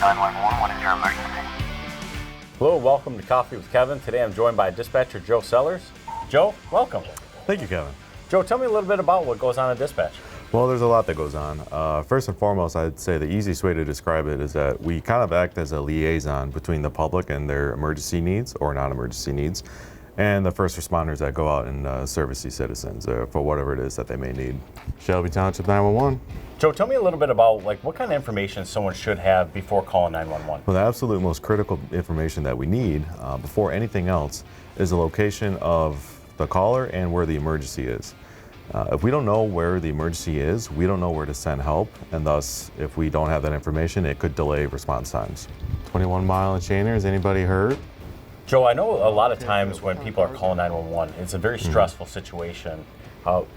911, what is your emergency? Hello, welcome to Coffee with Kevin. Today I'm joined by Dispatcher Joe Sellers. Joe, welcome. Thank you, Kevin. Joe, tell me a little bit about what goes on in dispatch. Well, there's a lot that goes on. First and foremost, I'd say the easiest way to describe it is that we kind of act as a liaison between the public and their emergency needs or non-emergency needs, and the first responders that go out and service these citizens for whatever it is that they may need. Shelby Township 911. Joe, tell me a little bit about what kind of information someone should have before calling 911. Well, the absolute most critical information that we need before anything else is the location of the caller and where the emergency is. If we don't know where the emergency is, we don't know where to send help, and thus, if we don't have that information, it could delay response times. 21 Mile and Chainers, anybody hurt? Joe, I know a lot of times when people are calling 911, it's a very stressful situation.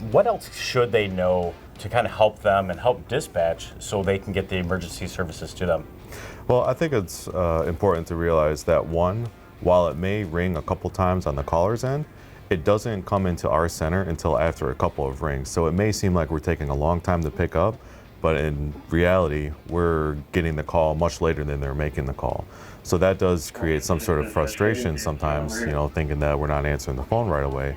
What else should they know to kind of help them and help dispatch so they can get the emergency services to them? Well, I think it's important to realize that one, while it may ring a couple times on the caller's end, it doesn't come into our center until after a couple of rings. So it may seem like we're taking a long time to pick up, but in reality, we're getting the call much later than they're making the call. So that does create some sort of frustration sometimes, thinking that we're not answering the phone right away.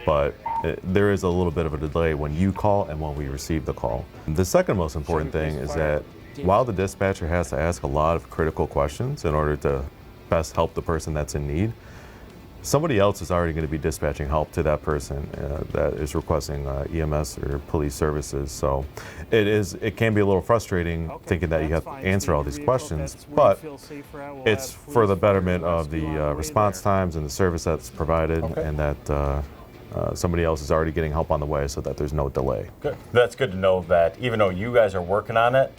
But there is a little bit of a delay when you call and when we receive the call. The second most important thing is that while the dispatcher has to ask a lot of critical questions in order to best help the person that's in need, somebody else is already going to be dispatching help to that person that is requesting EMS or police services. So it can be a little frustrating thinking that you have to answer all these questions, but it's for the betterment of the response times and the service that's provided, and that somebody else is already getting help on the way so that there's no delay. Good. That's good to know that even though you guys are working on it,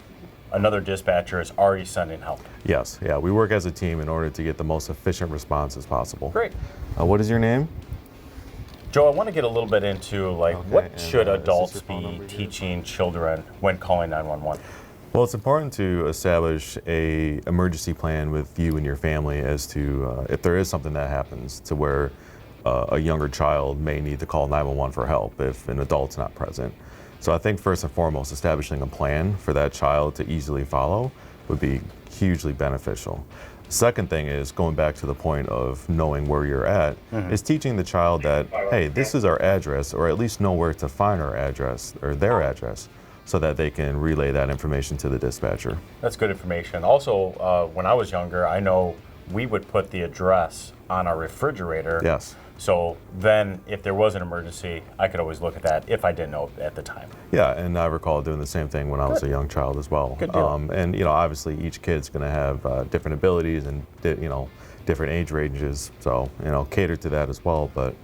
another dispatcher is already sending help. Yes, yeah, we work as a team in order to get the most efficient response as possible. Great. What is your name? Joe, I want to get a little bit into what should adults be teaching children when calling 911? Well, it's important to establish a emergency plan with you and your family as to if there is something that happens to where a younger child may need to call 911 for help if an adult's not present. So I think first and foremost, establishing a plan for that child to easily follow would be hugely beneficial. Second thing is going back to the point of knowing where you're at, is teaching the child that, hey, this is our address, or at least know where to find our address or their address, so that they can relay that information to the dispatcher. That's good information. Also, when I was younger, I know we would put the address on our refrigerator. Yes. So then if there was an emergency, I could always look at that if I didn't know at the time. Yeah, and I recall doing the same thing when I was a young child as well. Good deal. And obviously each kid's going to have different abilities and different age ranges, so cater to that as well. But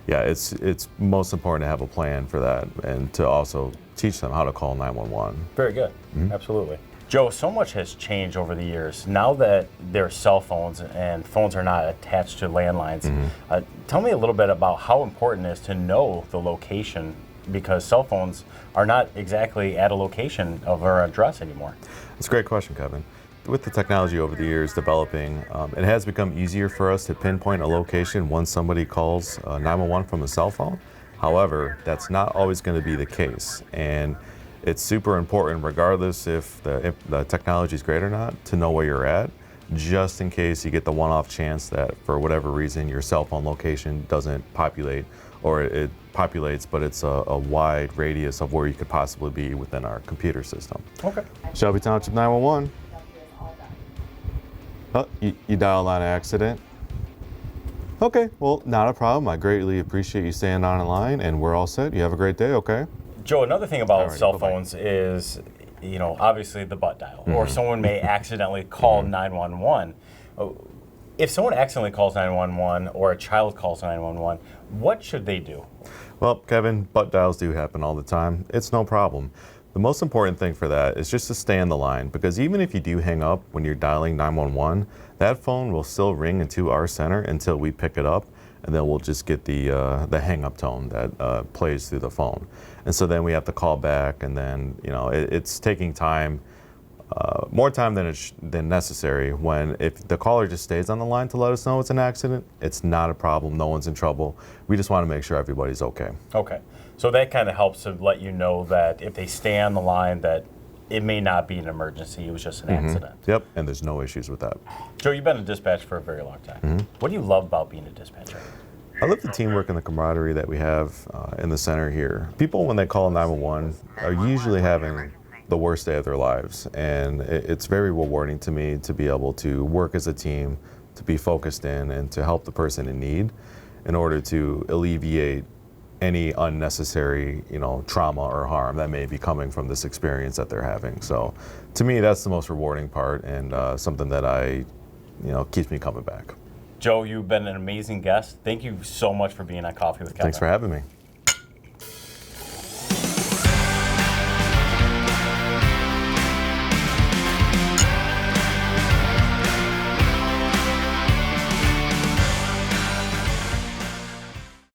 yeah, it's most important to have a plan for that and to also teach them how to call 911. Very good. Absolutely. Joe, so much has changed over the years. Now that there are cell phones and phones are not attached to landlines, tell me a little bit about how important it is to know the location, because cell phones are not exactly at a location of our address anymore. That's a great question, Kevin. With the technology over the years developing, it has become easier for us to pinpoint a location once somebody calls 911 from a cell phone. However, that's not always going to be the case. And it's super important, regardless if the technology is great or not, to know where you're at, just in case you get the one-off chance that for whatever reason your cell phone location doesn't populate, or it populates but it's a wide radius of where you could possibly be within our computer system. Okay. Shelby Township 911. Oh, you dialed on an accident? Okay, well, not a problem. I greatly appreciate you staying on the line, and we're all set. You have a great day, okay? Joe, another thing about cell phones is, obviously the butt dial, or someone may accidentally call 911. If someone accidentally calls 911 or a child calls 911, what should they do? Well, Kevin, butt dials do happen all the time. It's no problem. The most important thing for that is just to stay on the line, because even if you do hang up when you're dialing 911, that phone will still ring into our center until we pick it up, and then we'll just get the hang-up tone that plays through the phone. And so then we have to call back, and then it's taking time, more time than necessary. When if the caller just stays on the line to let us know it's an accident, it's not a problem. No one's in trouble. We just want to make sure everybody's okay. Okay, so that kind of helps to let you know that if they stay on the line, that it may not be an emergency, it was just an accident. Yep, and there's no issues with that. Joe, you've been a dispatch for a very long time. What do you love about being a dispatcher? I love the teamwork and the camaraderie that we have in the center here. People, when they call 911, are usually having the worst day of their lives, and it's very rewarding to me to be able to work as a team, to be focused in, and to help the person in need in order to alleviate any unnecessary, trauma or harm that may be coming from this experience that they're having. So, to me, that's the most rewarding part, and something that keeps me coming back. Joe, you've been an amazing guest. Thank you so much for being on Coffee with Kevin. Thanks for having me.